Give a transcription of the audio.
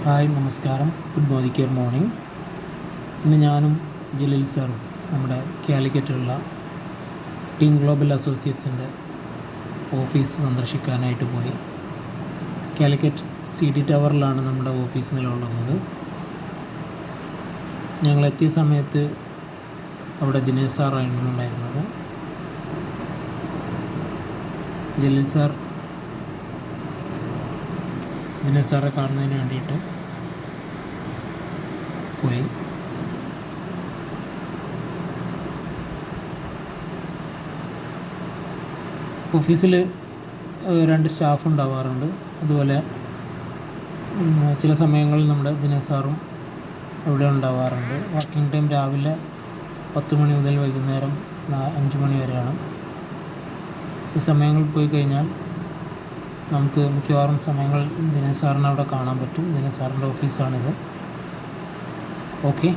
Hi, നമസ്കാരം. Good morning morning. ഇന്ന് ഞാനും ജലീൽ സാറും നമ്മുടെ കാലിക്കറ്റുള്ള ടീം ഗ്ലോബൽ അസോസിയേറ്റ്സിൻ്റെ ഓഫീസ് സന്ദർശിക്കാനായിട്ട് പോയി. കാലിക്കറ്റ് CT ടവറിലാണ് നമ്മുടെ ഓഫീസ് നിലകൊള്ളുന്നത്. ഞങ്ങളെത്തിയ സമയത്ത് അവിടെ ദിനേശ് സാറായിരുന്നു ഉണ്ടായിരുന്നത്. ജലീൽ സാർ ദിനേശ് സാറെ കാണുന്നതിന് വേണ്ടിയിട്ട് പോയി. ഓഫീസിൽ 2 സ്റ്റാഫ് ഉണ്ടാവാറുണ്ട്. അതുപോലെ ചില സമയങ്ങളിൽ നമ്മുടെ ദിനേശ് സാറും ഇവിടെ ഉണ്ടാവാറുണ്ട്. വർക്കിംഗ് ടൈം രാവിലെ 10 മണി മുതൽ വൈകുന്നേരം 5 മണി വരെയാണ്. ഈ സമയങ്ങളിൽ പോയി കഴിഞ്ഞാൽ നമുക്ക് മിക്കവാറും സമയങ്ങൾ ദിനേശ് സാറിനെ അവിടെ കാണാൻ പറ്റും. ദിനേശ് സാറിൻ്റെ ഓഫീസാണിത്. ഓക്കെ.